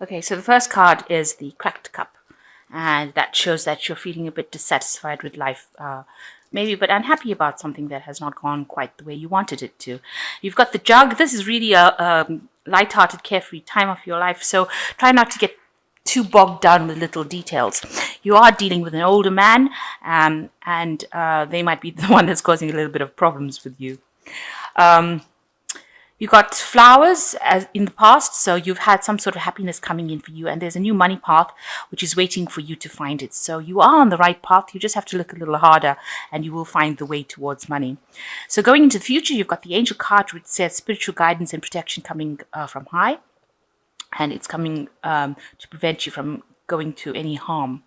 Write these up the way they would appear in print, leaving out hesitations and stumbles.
Okay, so the first card is the cracked cup, and that shows that you're feeling a bit dissatisfied with life, maybe a bit unhappy about something that has not gone quite the way you wanted it to. You've got the jug. This is really a light-hearted, carefree time of your life, so try not to get too bogged down with little details. You are dealing with an older man, and they might be the one that's causing a little bit of problems with you. Um, you got flowers as in the past, so you've had some sort of happiness coming in for you, and there's a new money path which is waiting for you to find it. So you are on the right path. You just have to look a little harder, and you will find the way towards money. So going into the future, you've got the angel card which says spiritual guidance and protection coming from high, and it's coming to prevent you from going to any harm.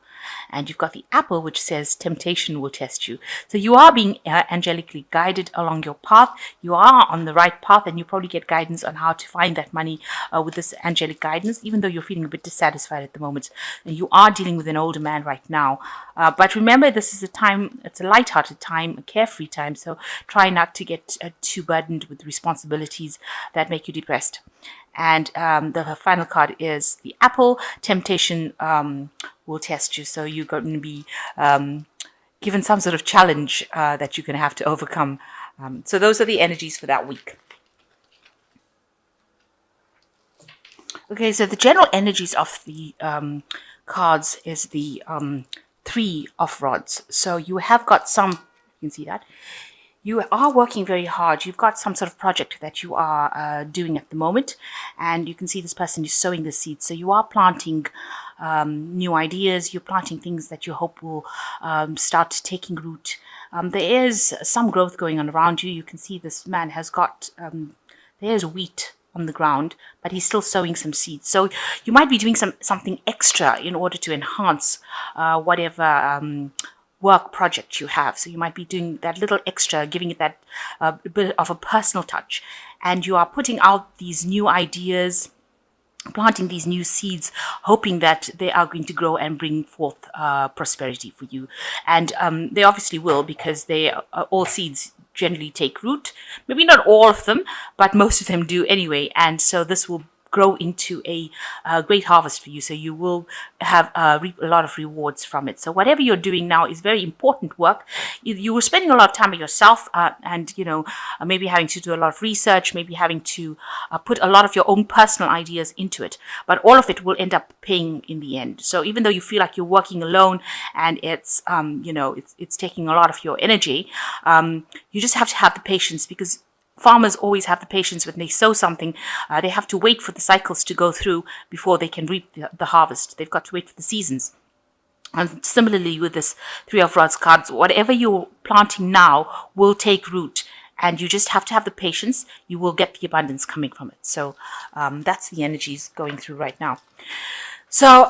And you've got the apple, which says temptation will test you. So you are being angelically guided along your path. You are on the right path, and you probably get guidance on how to find that money with this angelic guidance, even though you're feeling a bit dissatisfied at the moment. And you are dealing with an older man right now. But remember, this is a time, it's a light-hearted time, a carefree time. So try not to get too burdened with responsibilities that make you depressed. And the final card is the apple. Temptation will test you. So you're going to be given some sort of challenge that you're going to have to overcome. So those are the energies for that week. Okay, so the general energies of the cards is the Three of Rods. So you have got some, you can see that. You are working very hard. You've got some sort of project that you are doing at the moment, and you can see this person is sowing the seeds. So you are planting new ideas. You're planting things that you hope will start taking root. There is some growth going on around you. You can see this man has got, there's wheat on the ground, but he's still sowing some seeds. So you might be doing something extra in order to enhance whatever work project you have. So you might be doing that little extra, giving it that bit of a personal touch. And you are putting out these new ideas, planting these new seeds, hoping that they are going to grow and bring forth prosperity for you. And they obviously will, because they all seeds generally take root. Maybe not all of them, but most of them do anyway. And so this will grow into a great harvest for you. So you will have reap a lot of rewards from it. So whatever you're doing now is very important work. You were spending a lot of time by yourself, and maybe having to do a lot of research, maybe having to put a lot of your own personal ideas into it. But all of it will end up paying in the end. So even though you feel like you're working alone and it's it's taking a lot of your energy, you just have to have the patience, because farmers always have the patience when they sow something. They have to wait for the cycles to go through before they can reap the harvest. They've got to wait for the seasons. And similarly with this Three of Rods cards, whatever you're planting now will take root, and you just have to have the patience. You will get the abundance coming from it. So that's the energies going through right now. So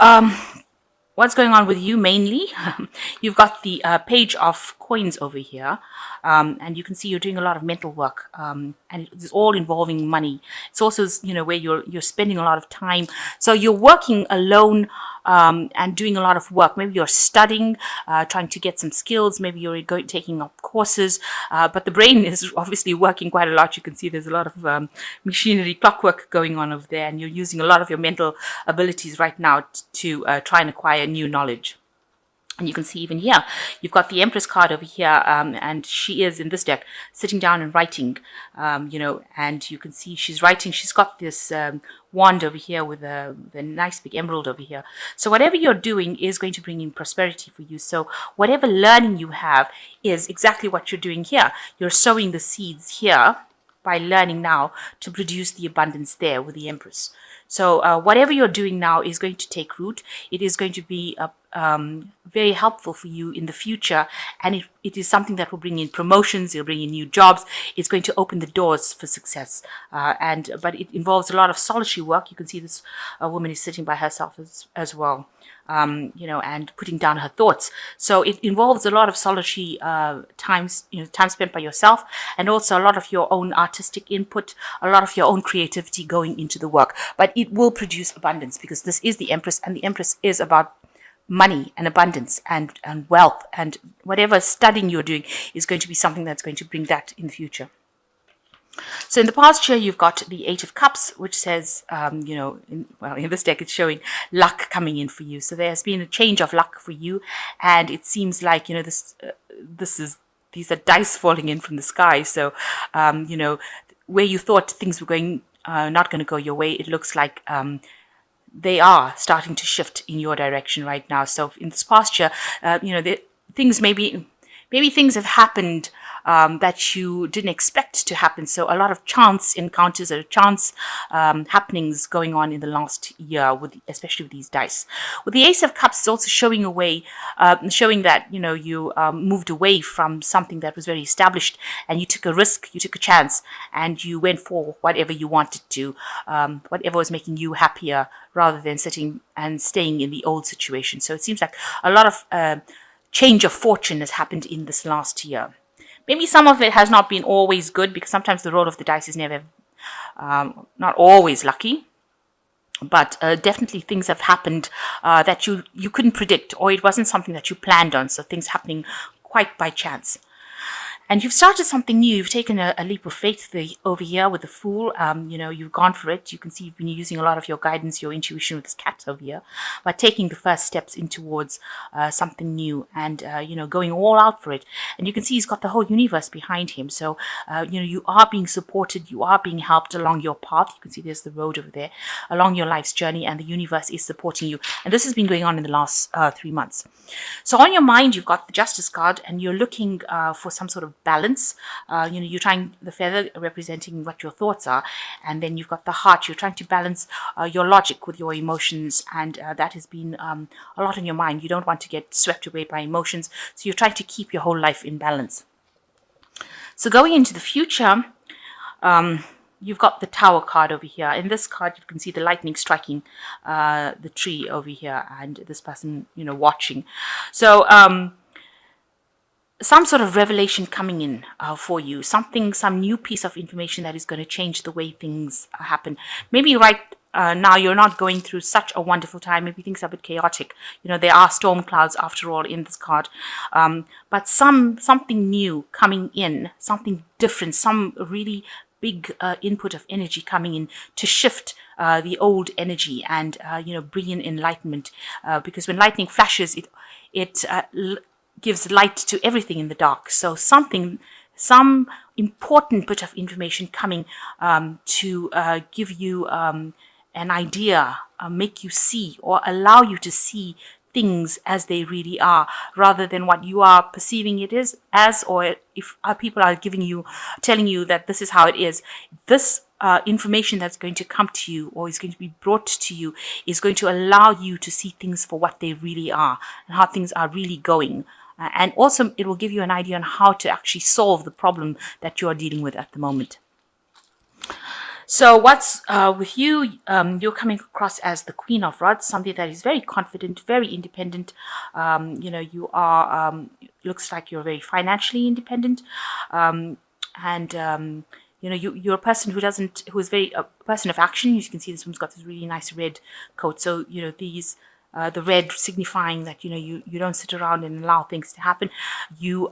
what's going on with you mainly? You've got the Page of Coins over here, and you can see you're doing a lot of mental work, and it's all involving money. It's also where you're spending a lot of time. So you're working alone and doing a lot of work. Maybe you're studying, trying to get some skills. Maybe you're taking up courses, but the brain is obviously working quite a lot. You can see there's a lot of machinery, clockwork going on over there, and you're using a lot of your mental abilities right now to try and acquire new knowledge. And you can see even here, you've got the Empress card over here, and she is in this deck sitting down and writing, and you can see she's writing. She's got this wand over here with the nice big emerald over here. So whatever you're doing is going to bring in prosperity for you. So whatever learning you have is exactly what you're doing here. You're sowing the seeds here by learning now to produce the abundance there with the Empress. So whatever you're doing now is going to take root. It is going to be very helpful for you in the future, and it is something that will bring in promotions. It'll bring in new jobs. It's going to open the doors for success. But it involves a lot of solitary work. You can see this woman is sitting by herself as well. And putting down her thoughts. So it involves a lot of solitary time spent by yourself, and also a lot of your own artistic input, a lot of your own creativity going into the work. But it will produce abundance, because this is the Empress, and the Empress is about money and abundance and wealth, and whatever studying you're doing is going to be something that's going to bring that in the future. So in the past year, you've got the Eight of Cups, which says, in this deck, it's showing luck coming in for you. So there has been a change of luck for you, and it seems like these are dice falling in from the sky. So where you thought things were going not going to go your way, it looks like they are starting to shift in your direction right now. So in this past year, things maybe things have happened that you didn't expect to happen. So a lot of chance encounters or chance happenings going on in the last year, especially with these dice. With the Ace of Cups, it's also showing that you moved away from something that was very established, and you took a risk, you took a chance, and you went for whatever you wanted to, whatever was making you happier, rather than sitting and staying in the old situation. So it seems like a lot of change of fortune has happened in this last year. Maybe some of it has not been always good, because sometimes the roll of the dice is never, not always lucky. But definitely things have happened that you couldn't predict, or it wasn't something that you planned on. So things happening quite by chance. And you've started something new. You've taken a leap of faith over here with the Fool. You've gone for it. You can see you've been using a lot of your guidance, your intuition with this cat over here, by taking the first steps in towards something new, and going all out for it. And you can see he's got the whole universe behind him. So you are being supported. You are being helped along your path. You can see there's the road over there along your life's journey, and the universe is supporting you. And this has been going on in the last 3 months. So on your mind, you've got the Justice card, and you're looking for some sort of balance. You're trying the feather representing what your thoughts are, and then you've got the heart. You're trying to balance your logic with your emotions, and that has been a lot on your mind. You don't want to get swept away by emotions, so you're trying to keep your whole life in balance. So going into the future, you've got the Tower card over here. In this card, you can see the lightning striking the tree over here, and this person, watching. So some sort of revelation coming in for you, some new piece of information that is going to change the way things happen. Maybe right now you're not going through such a wonderful time. Maybe things are a bit chaotic. There are storm clouds after all in this card, but something new coming in, something different, some really big input of energy coming in to shift the old energy and bring in enlightenment. Because when lightning flashes, it gives light to everything in the dark. So some important bit of information coming to give you an idea, make you see, or allow you to see things as they really are, rather than what you are perceiving it is as, or if people are telling you that this is how it is. This information that's going to come to you, or is going to be brought to you, is going to allow you to see things for what they really are, and how things are really going. And also, it will give you an idea on how to actually solve the problem that you are dealing with at the moment. So what's with you, you're coming across as the Queen of Rods, somebody that is very confident, very independent. You are, looks like you're very financially independent. You're a person who is very a person of action. You can see this one's got this really nice red coat. So, the red signifying that you don't sit around and allow things to happen. You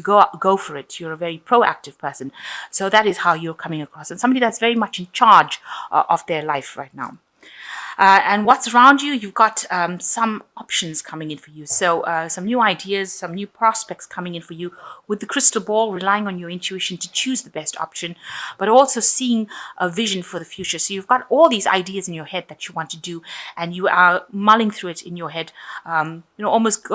go for it. You're a very proactive person. So that is how you're coming across, and somebody that's very much in charge of their life right now. And what's around you, you've got some options coming in for you. So some new ideas, some new prospects coming in for you with the crystal ball, relying on your intuition to choose the best option, but also seeing a vision for the future. So you've got all these ideas in your head that you want to do, and you are mulling through it in your head, almost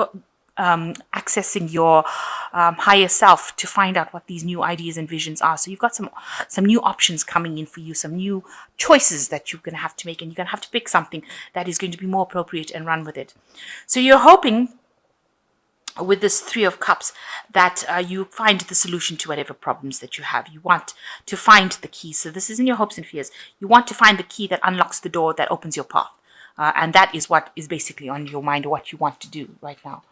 accessing your higher self to find out what these new ideas and visions are. So you've got some new options coming in for you, some new choices that you're going to have to make, and you're going to have to pick something that is going to be more appropriate and run with it. So you're hoping with this Three of Cups that you find the solution to whatever problems that you have. You want to find the key. So this isn't your hopes and fears. You want to find the key that unlocks the door that opens your path. And that is what is basically on your mind, or what you want to do right now.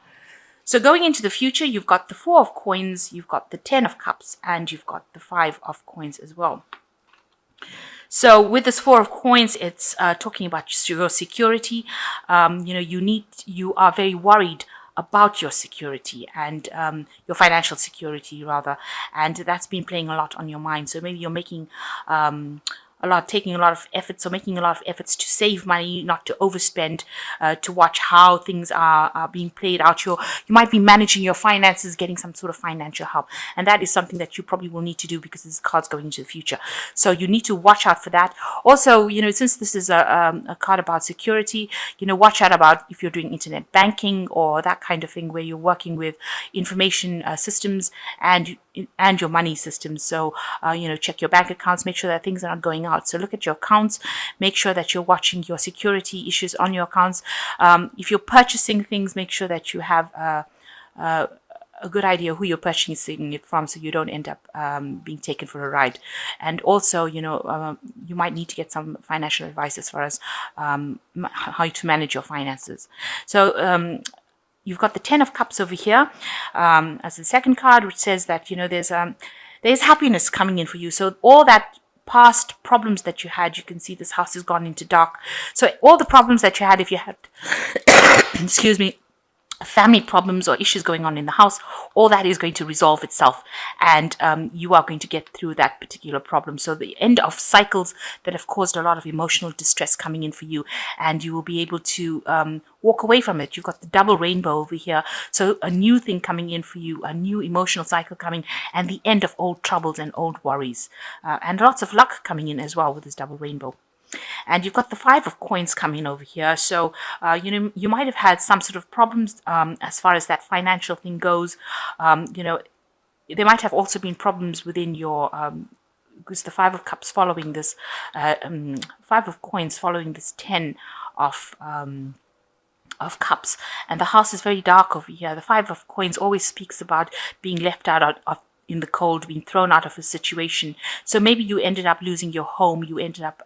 So going into the future, you've got the Four of Coins, you've got the 10 of Cups, and you've got the 5 of Coins as well. So with this Four of Coins, it's talking about your security. You are very worried about your security and your financial security rather, and that's been playing a lot on your mind. So maybe you're making taking a lot of efforts, or making a lot of efforts to save money, not to overspend, to watch how things are being played out. You might be managing your finances, getting some sort of financial help, and that is something that you probably will need to do because this card's going into the future. So you need to watch out for that. Also, since this is a card about security, watch out about if you're doing internet banking or that kind of thing where you're working with information systems and your money systems. So, check your bank accounts, make sure that things are not going out. So look at your accounts, make sure that you're watching your security issues on your accounts. If you're purchasing things, make sure that you have a good idea who you're purchasing it from, so you don't end up being taken for a ride. And also, you might need to get some financial advice as far as how to manage your finances. So you've got the Ten of Cups over here as the second card, which says that there's happiness coming in for you. So all that past problems that you had, you can see this house has gone into dark. So all the problems that you had, if you had, excuse me, family problems or issues going on in the house, all that is going to resolve itself, and you are going to get through that particular problem. So the end of cycles that have caused a lot of emotional distress coming in for you, and you will be able to walk away from it. You've got the double rainbow over here, so a new thing coming in for you, a new emotional cycle coming, and the end of old troubles and old worries, and lots of luck coming in as well with this double rainbow. And you've got the Five of Coins coming over here. So, you might have had some sort of problems as far as that financial thing goes. There might have also been problems within your, because the Five of Cups following this, Five of Coins following this Ten of Cups, and the house is very dark over here. The Five of Coins always speaks about being left out of in the cold, being thrown out of a situation. So maybe you ended up losing your home, you ended up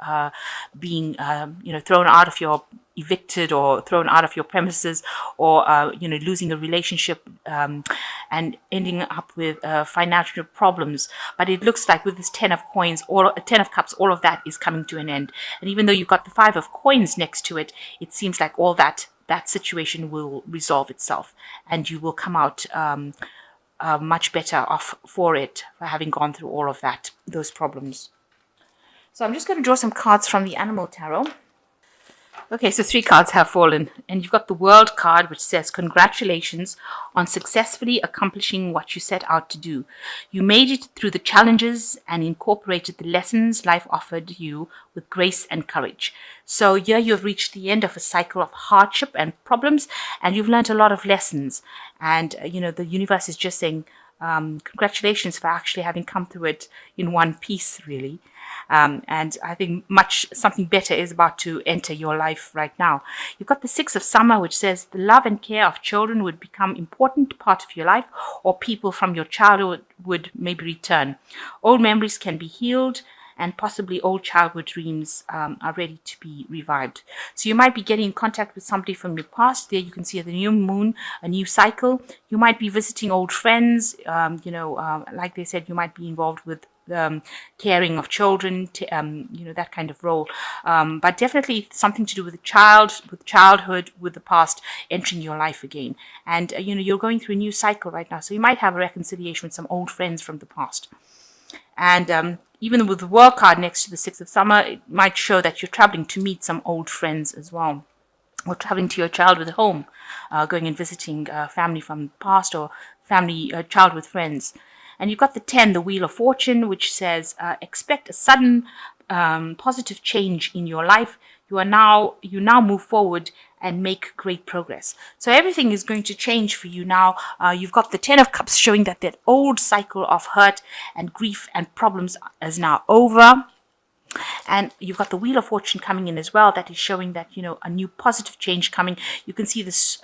being thrown out of your, evicted or thrown out of your premises, or losing a relationship and ending up with financial problems. But it looks like with this Ten of Coins, or Ten of Cups, all of that is coming to an end. And even though you've got the Five of Coins next to it, it seems like all that situation will resolve itself, and you will come out much better off for having gone through all of those problems. So I'm just going to draw some cards from the Animal Tarot. Okay, so 3 cards have fallen, and you've got the World card, which says, congratulations on successfully accomplishing what you set out to do. You made it through the challenges and incorporated the lessons life offered you with grace and courage. So here you've reached the end of a cycle of hardship and problems, and you've learned a lot of lessons. And, the universe is just saying, congratulations for actually having come through it in one piece, really. And I think something better is about to enter your life right now. You've got the Six of Summer, which says the love and care of children would become important part of your life, or people from your childhood would maybe return. Old memories can be healed, and possibly old childhood dreams are ready to be revived. So you might be getting in contact with somebody from your past. There you can see the new moon, a new cycle. You might be visiting old friends. Like they said, you might be involved with caring of children, that kind of role. But definitely something to do with childhood, with the past entering your life again. And, you're going through a new cycle right now. So you might have a reconciliation with some old friends from the past. And even with the World card next to the Six of Summer, it might show that you're traveling to meet some old friends as well, or traveling to your childhood home, going and visiting family from the past, or childhood friends. And you've got the 10, the Wheel of Fortune, which says, expect a sudden positive change in your life. You now move forward and make great progress. So everything is going to change for you now. You've got the 10 of Cups showing that old cycle of hurt and grief and problems is now over. And you've got the Wheel of Fortune coming in as well. That is showing that, a new positive change coming. You can see this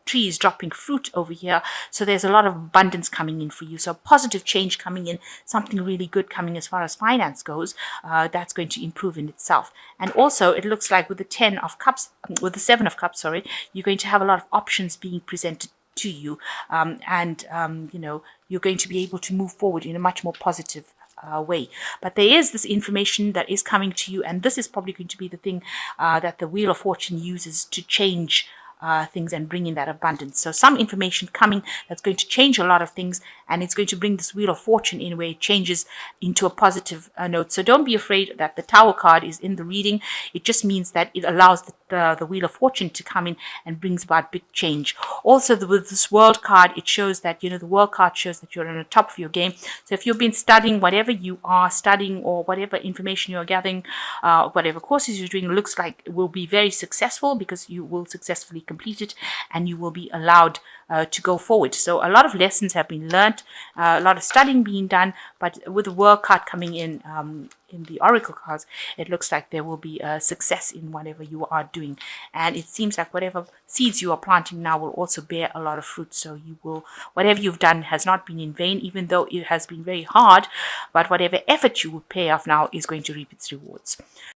trees dropping fruit over here. So there's a lot of abundance coming in for you. So positive change coming in, something really good coming as far as finance goes. That's going to improve in itself. And also it looks like with the 10 of Cups, with the 7 of Cups, you're going to have a lot of options being presented to you. You're going to be able to move forward in a much more positive way. But there is this information that is coming to you, and this is probably going to be the thing that the Wheel of Fortune uses to change things and bring in that abundance. So some information coming that's going to change a lot of things, and it's going to bring this Wheel of Fortune in where it changes into a positive note. So don't be afraid that the Tower card is in the reading. It just means that it allows the Wheel of Fortune to come in and brings about big change. Also, with this World card, it shows that, the World card shows that you're on the top of your game. So if you've been studying, whatever you are studying or whatever information you're gathering, whatever courses you're doing, looks like it will be very successful, because you will successfully complete it and you will be allowed to go forward. So a lot of lessons have been learned, a lot of studying being done, but with the World card coming in the Oracle cards, it looks like there will be a success in whatever you are doing. And it seems like whatever seeds you are planting now will also bear a lot of fruit. So you will, whatever you've done has not been in vain, even though it has been very hard, but whatever effort you will pay off now is going to reap its rewards.